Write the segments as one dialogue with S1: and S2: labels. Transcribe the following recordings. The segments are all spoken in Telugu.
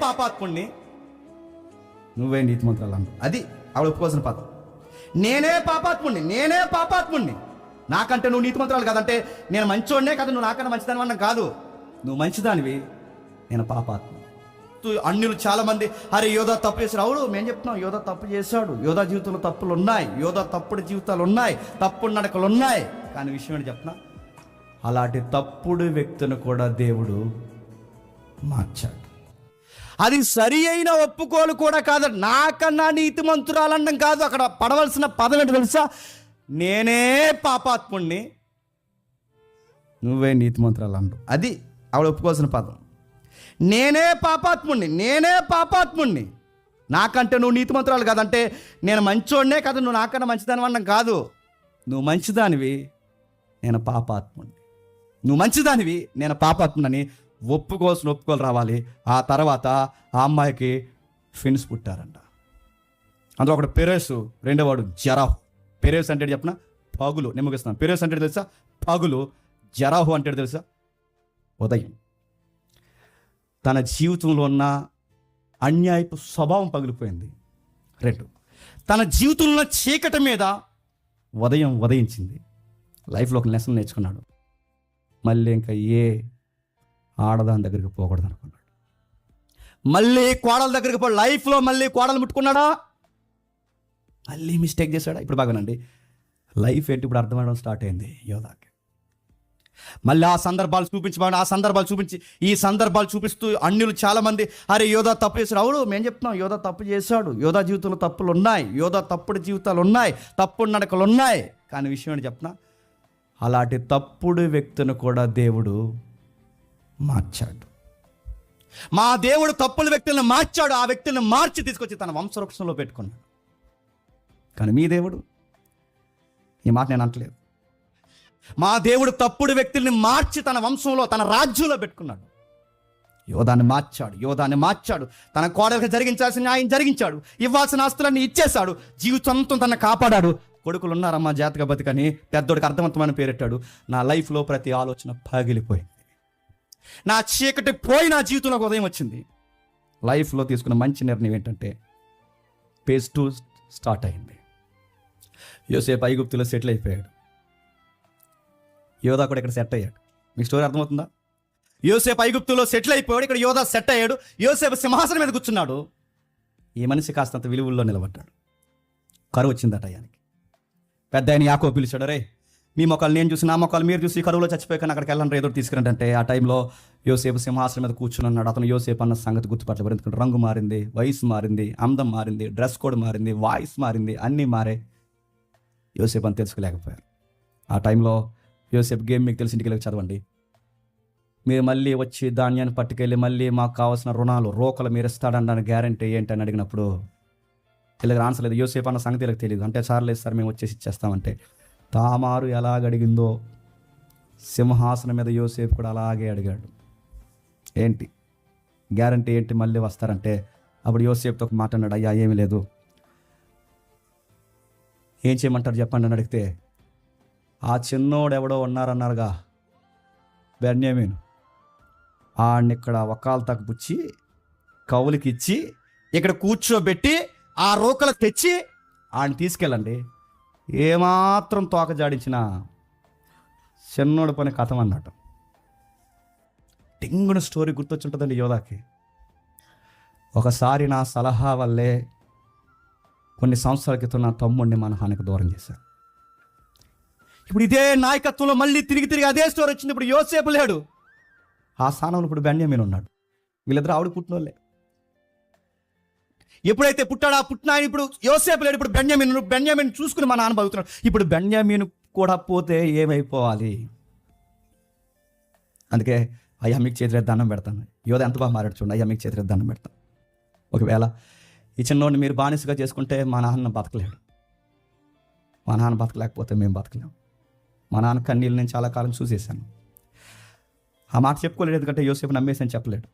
S1: పాపాత్ముణ్ణి, నువ్వే నీతిమంతురాలు అన్నాడు. అది ఆవిడ ఒప్పుకోవాల్సిన పదం. నేనే పాపాత్ముణ్ణి, నాకంటే నువ్వు నీతిమంతురాలు కాదంటే నేను మంచోడ్నే కదా, నువ్వు నాకన్నా మంచిదాని అన్న కాదు, నువ్వు మంచిదానివి, నేను పాపాత్ముని. అన్యులు చాలా మంది అరే యోధా తప్పు చేశారు. అవును, మేము చెప్తున్నాం యోధా తప్పు చేశాడు, యోధా జీవితంలో తప్పులు ఉన్నాయి, యోధా తప్పుడు జీవితాలు ఉన్నాయి, తప్పుడు నడకలు ఉన్నాయి. కానీ విషయం ఏంటి చెప్తున్నా, అలాంటి తప్పుడు వ్యక్తిని కూడా దేవుడు మార్చాడు. అది సరి అయిన ఒప్పుకోలు కూడా కాదు, నాకన్నా నీతిమంతురాలనడం కాదు. అక్కడ పడవలసిన పదం ఏంటి తెలుసా, నేనే పాపాత్ముణ్ణి, నువ్వే నీతిమంతురాలు అన్నాడు. అది ఆవిడ ఒప్పుకోవాల్సిన పదం. నేనే పాపాత్ముణ్ణి, నాకంటే నువ్వు నీతిమంతురాలు కాదంటే నేను మంచోడ్నే కదా, నువ్వు నాకన్నా మంచిదాని అన్నం కాదు, నువ్వు మంచిదానివి, నేను పాపాత్ముణ్ణి, నువ్వు మంచిదానివి, నేను పాపాత్ముని ఒప్పుకోలు రావాలి. ఆ తర్వాత ఆ అమ్మాయికి ట్విన్స్ పుట్టారంట. అందులో ఒకటి పెరేసు, రెండోవాడు జరాహు. పెరేసు అంటే చెప్పిన పగులు, నేను ముగిస్తున్నాను. పెరేసు అంటే తెలుసా పగులు, జరాహు అంటే తెలుసా ఉదయం. తన జీవితంలో ఉన్న అన్యాయపు స్వభావం పగిలిపోయింది. 2, తన జీవితంలో ఉన్న చీకటి మీద ఉదయం ఉదయించింది. లైఫ్లో ఒక లెసన్ నేర్చుకున్నాడు. మళ్ళీ ఇంకా ఏ ఆడదాని దగ్గరికి పోకూడదు అనుకున్నాడు. మళ్ళీ కోడల దగ్గరికి లైఫ్లో మళ్ళీ కోడలు ముట్టుకున్నాడా, మళ్ళీ మిస్టేక్ చేశాడా. ఇప్పుడు బాగానండి, లైఫ్ ఏంటి ఇప్పుడు అర్థమవడం స్టార్ట్ అయింది యోధాకి. మళ్ళీ ఆ సందర్భాలు చూపించి ఈ సందర్భాలు చూపిస్తూ అన్యులు చాలా మంది అరే యోధా తప్పు చేశాడు. అవును, మేము చెప్తున్నాం యోధా తప్పు చేశాడు, యోధా జీవితంలో తప్పులు ఉన్నాయి, యోధా తప్పుడు జీవితాలు ఉన్నాయి, తప్పుడు నడకలు ఉన్నాయి. కానీ విషయం ఏంటి చెప్తున్నా, అలాంటి తప్పుడు వ్యక్తిని కూడా దేవుడు మార్చాడు. మా దేవుడు తప్పుల వ్యక్తులను మార్చాడు. ఆ వ్యక్తులను మార్చి తీసుకొచ్చి తన వంశవృక్షంలో పెట్టుకున్నాడు. కానీ మీ దేవుడు, ఈ మాట నేను అంటలేదు, మా దేవుడు తప్పుడు వ్యక్తుల్ని మార్చి తన వంశంలో తన రాజ్యంలో పెట్టుకున్నాడు. యోధాన్ని మార్చాడు, తన కోడలికి జరిగించాల్సిన న్యాయం జరిగించాడు, ఇవ్వాల్సిన ఆస్తులన్నీ ఇచ్చేశాడు, జీవితాంతం తన కాపాడాడు. కొడుకులు ఉన్నారమ్మా జాతక బతికని పెద్దోడికి అర్థవంతమైన పేరెట్టాడు. నా లైఫ్లో ప్రతి ఆలోచన పగిలిపోయింది, నా చీకటి పోయి నా జీవితంలోకి ఉదయం వచ్చింది. లైఫ్లో తీసుకున్న మంచి నిర్ణయం ఏంటంటే phase 2 స్టార్ట్ అయింది. యోసేపు ఐగుప్తులో సెటిల్ అయిపోయాడు, యోధా కూడా ఇక్కడ సెట్ అయ్యాడు. మీకు స్టోరీ అర్థమవుతుందా? యోసేపు ఐగుప్తులో సెటిల్ అయిపోయాడు, ఇక్కడ యోధా సెట్ అయ్యాడు. యోసేపు సింహాసనం మీద కూర్చున్నాడు. ఈ మనిషి కాస్తంత విలువల్లో నిలబడ్డాడు. కరువు వచ్చిందట ఆయనకి. పెద్ద ఆయన యాకోబు పిలిచాడు, రే మీ మొక్కలు నేను చూసి నా మొక్కలు మీరు చూసి కరువులో చచ్చిపోయాక అక్కడికి వెళ్ళండి, ఏదో తీసుకురండి అంటే ఆ టైంలో యోసేపు సింహాసనం మీద కూర్చుని ఉన్నాడు. అతను యోసేపు అన్న సంగతి గుర్తుపట్టలేదు. ఎందుకంటే రంగు మారింది, వయసు మారింది, అందం మారింది, డ్రెస్ కోడ్ మారింది, వాయిస్ మారింది, అన్నీ మారే. యోసేపు అని తెలుసుకోలేకపోయారు. ఆ టైంలో యోసేపు గేమ్ మీకు తెలిసి ఇంటికి వెళ్ళి చదవండి. మీరు మళ్ళీ వచ్చి ధాన్యాన్ని పట్టుకెళ్ళి మళ్ళీ మాకు కావాల్సిన రుణాలు రోకలు మీరు ఇస్తాడన్న గ్యారంటీ ఏంటని అడిగినప్పుడు వీళ్ళకి ఆన్సర్ లేదు. యోసేపు అన్న సంగతి వీళ్ళకి తెలియదు. అంటే సార్లేదు సార్ మేము వచ్చేసి ఇచ్చేస్తామంటే తామారు ఎలాగడిగిందో సింహాసనం మీద యోసేపు కూడా అలాగే అడిగాడు. ఏంటి గ్యారంటీ ఏంటి మళ్ళీ వస్తారంటే అప్పుడు యోసేపుతో ఒక మాట అన్నాడు, అయ్యా ఏమీ లేదు, ఏం చేయమంటారు చెప్పండి అని అడిగితే ఆ చిన్నోడు ఎవడో ఉన్నారన్నారుగా బెన్యామీను, ఆడిని ఇక్కడ ఒకాలు తగ్గుచ్చి కవులకి ఇచ్చి ఇక్కడ కూర్చోబెట్టి ఆ రోకలు తెచ్చి ఆడిని తీసుకెళ్ళండి, ఏమాత్రం తోక జాడించిన చిన్నోడు పని కథం అన్నట్టు. టింగున స్టోరీ గుర్తొచ్చుంటుందండి యోధాకి. ఒకసారి నా సలహా వల్లే కొన్ని సంవత్సరాల క్రితం నా తమ్ముడిని మనహానికి దూరం చేశాను. ఇప్పుడు ఇదే నాయకత్వంలో మళ్ళీ తిరిగి అదే స్టోరీ వచ్చింది. ఇప్పుడు యోసేపు లేడు, ఆ స్థానంలో ఇప్పుడు బెన్యామీను ఉన్నాడు. వీళ్ళిద్దరు ఆవిడ పుట్టినోళ్ళే. ఎప్పుడైతే పుట్టిన ఆయన ఇప్పుడు యోసేపు లేడు, ఇప్పుడు బెన్యామీను చూసుకుని మా నాన్న బతుకుతున్నాడు. ఇప్పుడు బెన్యామీను కూడా పోతే ఏమైపోవాలి? అందుకే అయ్యా మీకు చేతిలో దండం పెడతాను. యోధ ఎంత బాగా మారాడు చూడండి, అయ్యా మీకు చేతిలో దండం పెడతాను. ఒకవేళ ఈ చిన్నోడిని మీరు బానిసగా చేసుకుంటే మా నాన్న బతకలేడు, మా నాన్న బతకలేకపోతే మేము బతకలేము. మా నాన్న కన్నీళ్ళు నేను చాలా కాలం చూసేసాను. ఆ మాట చెప్పుకోలేడు, ఎందుకంటే యోసేపు నమ్మేసని చెప్పలేడు.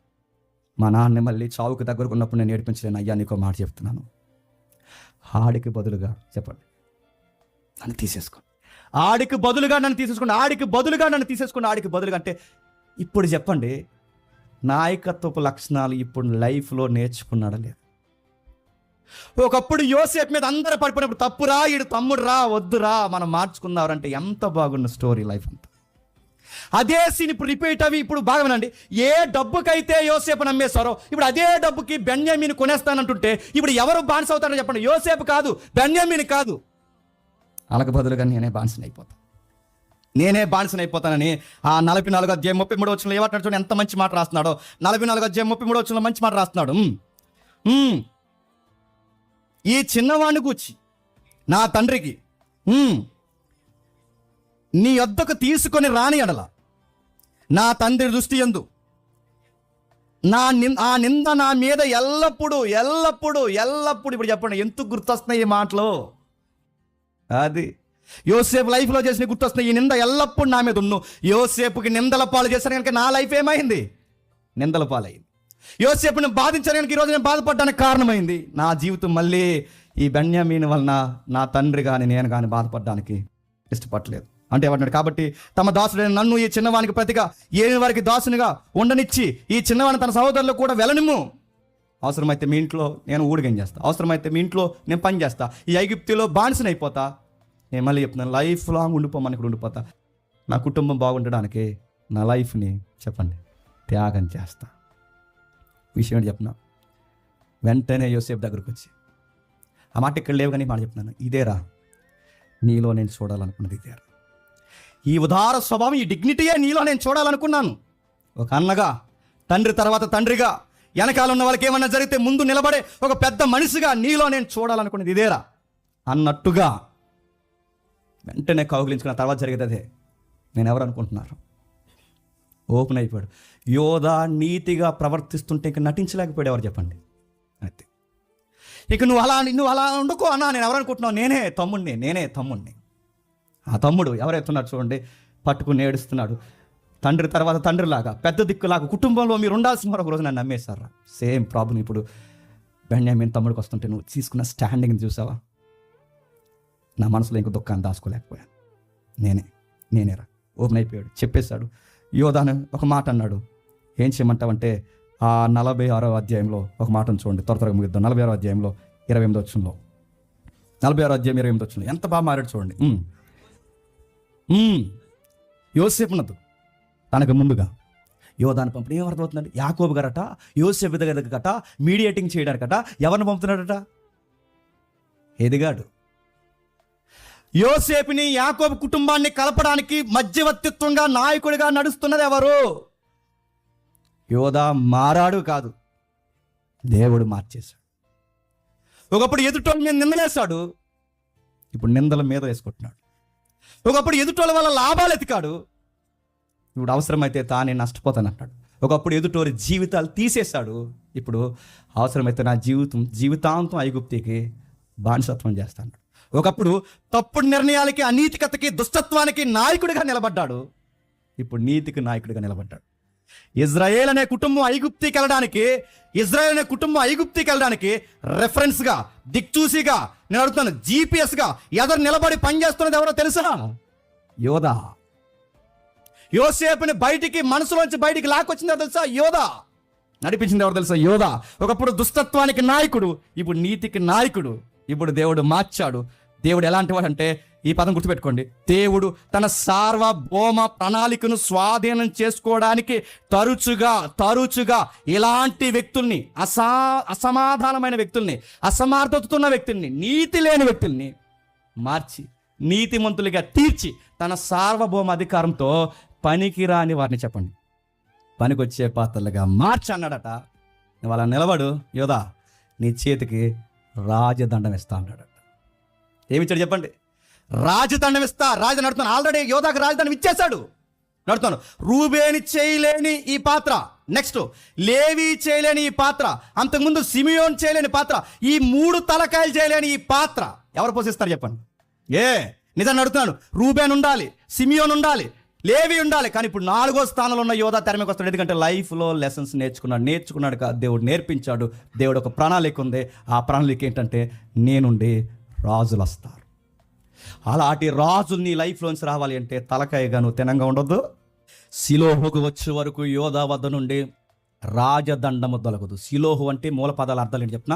S1: మా నాన్నని మళ్ళీ చావుకి దగ్గరకు ఉన్నప్పుడు నేను ఏడిపించలేను. అయ్యా నీకో మాట చెప్తున్నాను, ఆడికి బదులుగా చెప్పండి నన్ను తీసేసుకోండి, ఆడికి బదులుగా నన్ను తీసేసుకోండి, ఆడికి బదులుగా నన్ను తీసేసుకోండి, ఆడికి బదులుగా అంటే ఇప్పుడు చెప్పండి నాయకత్వపు లక్షణాలు ఇప్పుడు లైఫ్లో నేర్చుకున్నాడా లేదు? ఒకప్పుడు యోసేపు మీద అందరూ పడిపోయినప్పుడు తప్పురా, ఈడు తమ్ముడు రా, వద్దురా, మనం మార్చుకుందామంటే ఎంత బాగున్న స్టోరీ లైఫ్ అంతా. అదే సీన్ ఇప్పుడు రిపీట్ అవి ఇప్పుడు బాగా వినండి. ఏ డబ్బుకైతే యోసేపు నమ్మేశారో ఇప్పుడు అదే డబ్బుకి బెన్యామీన్ కొనేస్తానంటుంటే ఇప్పుడు ఎవరు బానిస అవుతారో చెప్పండి? యోసేపు కాదు, బెన్యామీన్ కాదు. అలాగ బదులుగా నేనే బానిసనైపోతానని ఆ 44 అధ్యాయం 33 వచనంలో ఏమంటాడు చూడండి, ఎంత మంచి మాట రాస్తున్నాడో. 44 అధ్యాయం 33 వచనంలో మంచి మాట రాస్తున్నాడు. ఈ చిన్నవాడిని గూర్చి నా తండ్రికి నీ యొద్దకు తీసుకొని రాని ఎడల నా తండ్రి దృష్టి యందు ఆ నింద నా మీద ఎల్లప్పుడూ ఇప్పుడు చెప్పండి, ఎందుకు గుర్తొస్తున్నాయి ఈ మాటలు? అది యోసేపు లైఫ్లో చేసిన గుర్తొస్తున్నాయి. ఈ నింద ఎల్లప్పుడు నా మీద ఉన్ను. యోసేపుకి నిందల పాలు చేశాను కనుక నా లైఫ్ ఏమైంది? నిందల పాలైంది. యోసేపుని బాధించాను కనుక ఈరోజు నేను బాధపడడానికి కారణమైంది. నా జీవితం మళ్ళీ ఈ బెన్యామీన్ వలన నా తండ్రి కానీ నేను కానీ బాధపడడానికి ఇష్టపడలేదు అంటే ఏమంటాడు? కాబట్టి తమ దాసుడైన నన్ను ఈ చిన్నవానికి ప్రతిగా ఏమి వారికి దాసునిగా ఉండనిచ్చి ఈ చిన్నవాడిని తన సహోదరులు కూడా వెళ్ళనిమ్ము. అవసరమైతే మీ ఇంట్లో నేను ఊడిగం చేస్తా, అవసరమైతే మీ ఇంట్లో నేను పని చేస్తా, ఈ ఐగుప్తులో బానిసని అయిపోతా. నేను మళ్ళీ చెప్తున్నాను, లైఫ్ లాంగ్ ఉండిపోమని ఇక్కడ ఉండిపోతా. నా కుటుంబం బాగుండడానికి నా లైఫ్ని చెప్పండి త్యాగం చేస్తా. విషయం ఏంటి చెప్తున్నా? వెంటనే యోసేపు దగ్గరకు వచ్చి ఆ మాట ఇక్కడ లేవు కానీ మాట చెప్తున్నాను, ఇదేరా నీలో నేను చూడాలనుకున్నది, ఇదేరా ఈ ఉదార స్వభావం, ఈ డిగ్నిటీయే నీలో నేను చూడాలనుకున్నాను. ఒక అన్నగా, తండ్రి తర్వాత తండ్రిగా, వెనకాల ఉన్న వాళ్ళకి ఏమన్నా జరిగితే ముందు నిలబడే ఒక పెద్ద మనిషిగా నీలో నేను చూడాలనుకున్నది ఇదేరా అన్నట్టుగా వెంటనే కౌగిలించుకున్న తర్వాత జరిగేది అదే. నేను ఎవరు అనుకుంటున్నారు? ఓపెన్ అయిపోయాడు. యోధా నీతిగా ప్రవర్తిస్తుంటే ఇంక నటించలేకపోయాడు. ఎవరు చెప్పండి? అయితే ఇక నువ్వు అలా ఉండకో అన్నా. నేను ఎవరు అనుకుంటున్నావు? నేనే తమ్ముడిని. ఆ తమ్ముడు ఎవరైతున్నాడు చూడండి, పట్టుకుని ఏడుస్తున్నాడు. తండ్రి తర్వాత తండ్రిలాగా, పెద్ద దిక్కులాగా కుటుంబంలో మీరు ఉండాల్సిన ఒక రోజు నన్ను నమ్మేశారా? సేమ్ ప్రాబ్లం ఇప్పుడు బెన్యామీన్ తమ్ముడికి వస్తుంటే నువ్వు తీసుకున్న స్టాండింగ్ చూసావా? నా మనసులో ఇంకో దుఃఖాన్ని దాచుకోలేకపోయాను. నేనేరా ఓపెన్ అయిపోయాడు, చెప్పేశాడు. యోధాను ఒక మాట అన్నాడు. ఏం చేయమంటావంటే ఆ 46వ అధ్యాయంలో ఒక మాటను చూడండి, త్వరగా ముగిద్దాం. 46వ అధ్యాయంలో 28వ వచనంలో, 46వ అధ్యాయం 28వ వచనంలో ఎంత బాగా మారాడు చూడండి. యోసేపు నద్దు తనకు ముందుగా యోధాను పంపిణీ. ఏం అర్థమవుతుందండి? యాకోబు గారట యోసేపు దగ్గరట మీడియేటింగ్ చేయడానికట ఎవరిని పంపుతున్నాడట? ఎదిగాడు. యోసేపుని యాకోబు కుటుంబాన్ని కలపడానికి మధ్యవర్తిత్వంగా నాయకుడిగా నడుస్తున్నది ఎవరు? యోధా మారాడు కాదు, దేవుడు మార్చేశాడు. ఒకప్పుడు ఎదుటోళ్ళ మీద నిందలేశాడు, ఇప్పుడు నిందల మీద వేసుకుంటున్నాడు. ఒకప్పుడు ఎదుటోళ్ళ వల్ల లాభాలు ఎతికాడు, ఇప్పుడు అవసరమైతే తానే నష్టపోతానంటాడు. ఒకప్పుడు ఎదుటోరి జీవితాలు తీసేశాడు, ఇప్పుడు అవసరమైతే నా జీవితాంతం ఐగుప్తికి బానిసత్వం చేస్తాడు. ఒకప్పుడు తప్పుడు నిర్ణయాలకి, అనీతికతకి, దుష్టత్వానికి నాయకుడిగా నిలబడ్డాడు, ఇప్పుడు నీతికి నాయకుడిగా నిలబడ్డాడు. ఇజ్రాయేల్ అనే కుటుంబం ఐగుప్తికి వెళ్ళడానికి రెఫరెన్స్గా, దిక్చూసిగా, నేను అడుగుతాను జీపీఎస్గా ఎదురు నిలబడి పనిచేస్తున్నది ఎవరో తెలుసా? యోధా. యోసేపుని మనసులోంచి బయటికి లాక్కొచ్చిందో తెలుసా? యోధా. నడిపించింది ఎవరు తెలుసా? యోధా. ఒకప్పుడు దుష్టత్వానికి నాయకుడు, ఇప్పుడు నీతికి నాయకుడు. ఇప్పుడు దేవుడు మార్చాడు. దేవుడు ఎలాంటి వాడు అంటే, ఈ పదం గుర్తుపెట్టుకోండి, దేవుడు తన సార్వభౌమ ప్రణాళికను స్వాధీనం చేసుకోవడానికి తరచుగా ఇలాంటి వ్యక్తుల్ని, అసమాధానమైన వ్యక్తుల్ని, అసమర్థతున్న వ్యక్తుల్ని, నీతి లేని వ్యక్తుల్ని మార్చి నీతిమంతులుగా తీర్చి తన సార్వభౌమ అధికారంతో పనికిరాని వారిని చెప్పండి పనికొచ్చే పాత్రలుగా మార్చి అన్నాడట. నువ్వు అలా నిలబడు యోధా, నీ చేతికి రాజదండం ఇస్తా అన్నాడట. ఏమిచ్చాడు చెప్పండి? రాజదండం ఇస్తా. రాజు నడుతాను. ఆల్రెడీ యోధాకి రాజదండం ఇచ్చేశాడు. నడుతాను. రూబేని చేయలేని ఈ పాత్ర, నెక్స్ట్ లేవి చేయలేని ఈ పాత్ర, అంతకుముందు సిమియోన్ చేయలేని పాత్ర, ఈ 3 తలకాయలు చేయలేని ఈ పాత్ర ఎవరు పోషిస్తారు చెప్పండి? నిజాన్ని అడుగుతున్నాను. రూబేన్ ఉండాలి, సిమియోన్ ఉండాలి, లేవి ఉండాలి, కానీ ఇప్పుడు 4వ స్థానంలో ఉన్న యోధా తెరమీకి వస్తాడు. ఎందుకంటే లైఫ్లో లెసన్స్ నేర్చుకున్నాడు కాదు, దేవుడు నేర్పించాడు. దేవుడు ఒక ప్రణాళిక ఉంది. ఆ ప్రణాళిక ఏంటంటే నేనుండి రాజులు వస్తారు. అలాంటి రాజులు నీ లైఫ్లోంచి రావాలి అంటే తలకాయగా నువ్వు తినంగా ఉండొద్దు. సిలోహుకు వచ్చే వరకు యోధా వద్ద నుండి రాజదండము దొలగదు. సిలోహు అంటే మూల పదాల అర్థాలు ఏంటి చెప్పిన,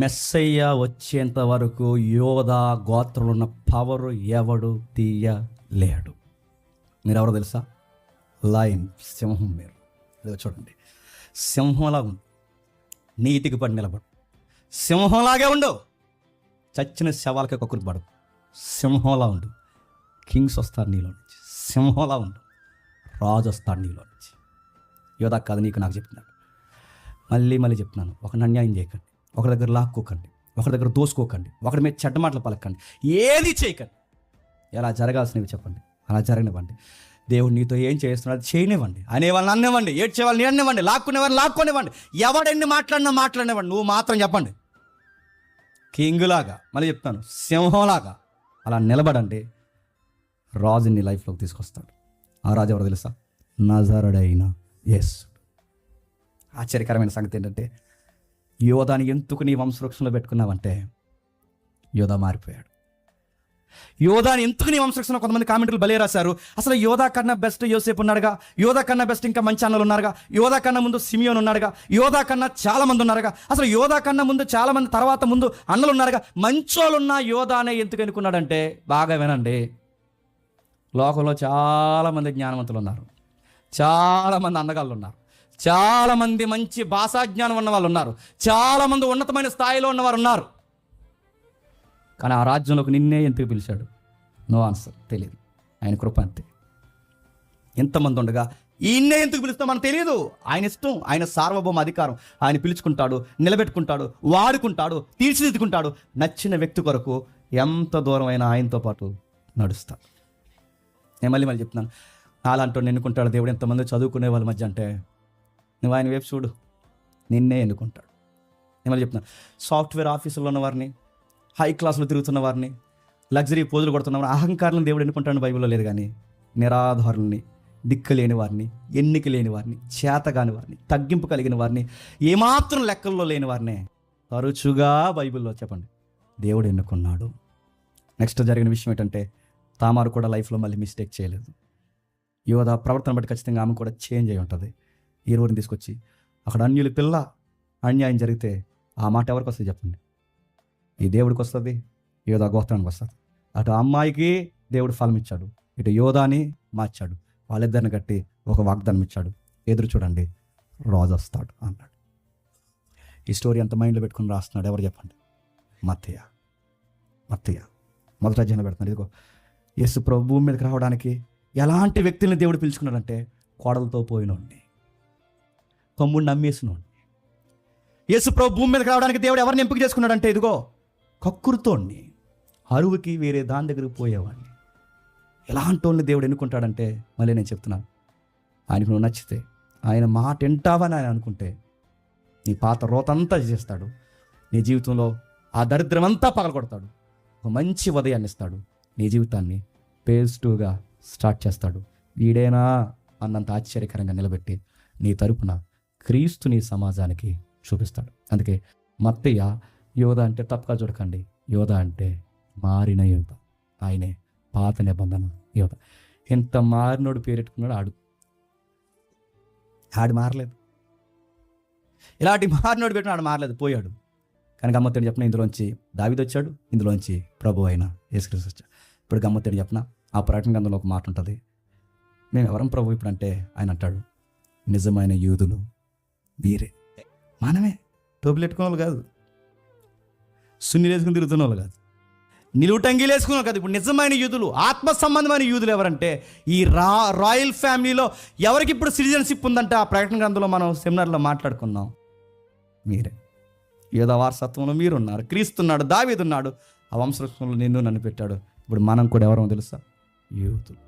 S1: మెస్సయ్య వచ్చేంత వరకు యోధా గోత్రంలో ఉన్న పవరు ఎవడు తీయలేడు. మీరు ఎవరో తెలుసా? లయన్, సింహం. మీరు ఇదిగో చూడండి, సింహంలా ఉంది, నీతికి పడి నిలబడు. సింహంలాగే ఉండు, చచ్చిన శవాలకి కక్కుర్తి పడదు. సింహంలా ఉండు, కింగ్స్ వస్తారు నీలో నుంచి. సింహంలా ఉండు, రాజు వస్తాడు నీలో నుంచి. యోధా కాదు, నీకు నాకు చెప్తున్నాడు. మళ్ళీ చెప్తున్నాను, ఒకరిని అన్యాయం చేయకండి, ఒకరి దగ్గర లాక్కోకండి, ఒకరి దగ్గర దోసుకోకండి, ఒకరి మీద చెడ్డ మాటలు పలకండి, ఏది చేయకండి. ఎలా జరగాల్సినవి చెప్పండి, అలా జరగనివ్వండి. దేవుడు నీతో ఏం చేస్తున్నాడు అది చేయనివ్వండి. అనేవాళ్ళని అనివ్వండి, ఏడ్చేవాళ్ళని అనివ్వండి, లాక్కునేవాళ్ళని లాక్కొనివ్వండి, ఎవడెన్ని మాట్లాడినవ్వండి. నువ్వు మాత్రం చెప్పండి, కింగులాగా, మళ్ళీ చెప్తాను, సింహంలాగా అలా నిలబడండి. రాజు నీ లైఫ్లోకి తీసుకొస్తాడు. ఆ రాజు ఎవరు తెలుసా? నజరుడైన యేసు. ఆశ్చర్యకరమైన సంగతి ఏంటంటే, యోధాని ఎందుకు నీ వంశవృక్షంలో పెట్టుకున్నావంటే, యోధా మారిపోయాడు. యోధాని ఎందుకు నీ వంశవృక్షంలో, కొంతమంది కామెంట్లు భలే రాశారు, అసలు యోధా కన్నా బెస్ట్ యోసేపు ఉన్నాడుగా, యోధా కన్నా బెస్ట్ ఇంకా మంచి అన్నలు ఉన్నారుగా, యోధా కన్నా ముందు సిమియోన్ ఉన్నాడుగా, యోధా కన్నా చాలా మంది ఉన్నారుగా, అసలు యోధా కన్నా ముందు చాలా మంది తర్వాత ముందు అన్నలు ఉన్నారుగా, మంచోళ్ళున్న యోధానే ఎందుకు ఎన్నుకున్నాడంటే, బాగా వినండి, లోకంలో చాలామంది జ్ఞానవంతులు ఉన్నారు, చాలామంది అందగాళ్ళు ఉన్నారు, చాలామంది మంచి భాషా జ్ఞానం ఉన్న వాళ్ళు ఉన్నారు, చాలామంది ఉన్నతమైన స్థాయిలో ఉన్నవారు ఉన్నారు. కానీ ఆ రాజ్యంలోకి నిన్నే ఎందుకు పిలిచాడు? నో ఆన్సర్, తెలియదు. ఆయన కృప అంతే. ఎంతమంది ఉండగా ఈయన్నే ఎందుకు పిలుస్తాం మనకు తెలియదు. ఆయన ఇష్టం, ఆయన సార్వభౌమ అధికారం. ఆయన పిలుచుకుంటాడు, నిలబెట్టుకుంటాడు, వాడుకుంటాడు, తీర్చిదిద్దుకుంటాడు. నచ్చిన వ్యక్తి కొరకు ఎంత దూరం అయినా ఆయనతో పాటు నడుస్తాడు. నేను మళ్ళీ చెప్తున్నాను, నాలంటూ ఎన్నుకుంటాడు దేవుడు. ఎంతమంది చదువుకునే వాళ్ళ మధ్య అంటే, నువ్వు ఆయన వైపు చూడు, నిన్నే ఎన్నుకుంటాడు. నేను మళ్ళీ చెప్తున్నాను, సాఫ్ట్వేర్ ఆఫీసులో ఉన్న వారిని, హై క్లాస్లో తిరుగుతున్న వారిని, లగ్జరీ పోజులు కొడుతున్న వారిని, అహంకారాలను దేవుడు ఎన్నుకుంటాడు బైబిల్లో లేదు. కానీ నిరాధారుల్ని, దిక్కు లేని వారిని, ఎన్నిక లేని వారిని, చేతగాని వారిని, తగ్గింపు కలిగిన వారిని, ఏమాత్రం లెక్కల్లో లేని వారినే తరచుగా బైబిల్లో చెప్పండి దేవుడు ఎన్నుకున్నాడు. నెక్స్ట్ జరిగిన విషయం ఏంటంటే, తామారు కూడా లైఫ్లో మళ్ళీ మిస్టేక్ చేయలేదు. యోధా ప్రవర్తన బట్టి ఖచ్చితంగా ఆమె కూడా చేంజ్ అయి ఉంటుంది. ఈ రోజుని తీసుకొచ్చి అక్కడ అన్యుల పిల్ల అన్యాయం జరిగితే ఆ మాట ఎవరికి వస్తుంది చెప్పండి? ఈ దేవుడికి వస్తుంది, యోధా గోత్రానికి వస్తుంది. అటు అమ్మాయికి దేవుడు ఫలం ఇచ్చాడు, ఇటు యోధాని మార్చాడు. వాళ్ళిద్దరిని కట్టి ఒక వాగ్దానం ఇచ్చాడు, ఎదురు చూడండి రాజు వస్తాడు అన్నాడు. ఈ స్టోరీ అంత మైండ్లో పెట్టుకుని రాస్తున్నాడు ఎవరు చెప్పండి? మత్తయ్య మొదట అధ్యాయంలో పెడుతున్నాడు. ఇదిగో యేసు ప్రభు భూమి మీదకి రావడానికి ఎలాంటి వ్యక్తుల్ని దేవుడు పిలుచుకున్నాడంటే, కోడలతో పోయినోడిని, తమ్ముడిని నమ్మేసినోడిని. యేసు ప్రభు భూమి మీదకి రావడానికి దేవుడు ఎవరిని ఎంపిక చేసుకున్నాడంటే, ఇదిగో కక్కురుతోడిని, అరువుకి వేరే దాని దగ్గరికి పోయేవాడిని. ఎలాంటి వాళ్ళని దేవుడు ఎన్నుకుంటాడంటే, మళ్ళీ నేను చెప్తున్నాను, ఆయనకు నువ్వు నచ్చితే, ఆయన మాట వింటావని ఆయన అనుకుంటే, నీ పాత రోతంతా చేస్తాడు. నీ జీవితంలో ఆ దరిద్రం అంతా పగలగొడతాడు. ఒక మంచి ఉదయాన్ని ఇస్తాడు. నీ జీవితాన్ని పేస్టుగా స్టార్ట్ చేస్తాడు. వీడేనా అన్నంత ఆశ్చర్యకరంగా నిలబెట్టి నీ తరపున క్రీస్తుని సమాజానికి చూపిస్తాడు. అందుకే మత్తయ్య యోధా అంటే తప్పుగా చూడకండి, యోధా అంటే మారిన యోధ. ఆయనే పాత నిబంధన యోధ. ఎంత మారినోడు పేరెట్టుకున్నాడు ఆడు మారలేదు. ఇలాంటి మారినోడు పెట్టిన ఆడు మారలేదు, పోయాడు. కానీ గమ్మత్తేడు చెప్పిన, ఇందులోంచి దావీదు వచ్చాడు, ఇందులోంచి ప్రభు అయిన యేసుక్రీస్తు వచ్చాడు. ఇప్పుడు గమ్మత్తేడు చెప్పిన, ఆ ప్రకటన గ్రంథంలో ఒక మాట ఉంటుంది, మేము ఎవరం ప్రభు ఇప్పుడు అంటే, ఆయన అంటాడు, నిజమైన యూదులు మీరే. మనమే టోపులు పెట్టుకునే వాళ్ళు కాదు, సున్నీలు వేసుకుని తిరుగుతున్న వాళ్ళు కాదు, నిలువుటంగీలు వేసుకున్న వాళ్ళు కాదు. ఇప్పుడు నిజమైన యూదులు, ఆత్మ సంబంధమైన యూదులు ఎవరంటే, ఈ రాయల్ ఫ్యామిలీలో ఎవరికి ఇప్పుడు సిటిజన్షిప్ ఉందంటే, ఆ ప్రకటన గ్రంథంలో మనం సెమినార్లో మాట్లాడుకుందాం, మీరే. యోధా వారసత్వంలో మీరున్నారు, క్రీస్తున్నాడు, దావీదున్నాడు, ఆ వంశవృక్షంలో నిన్ను నన్ను పెట్టాడు. ఇప్పుడు మనం కూడా ఎవరో తెలుసా? యూదులు.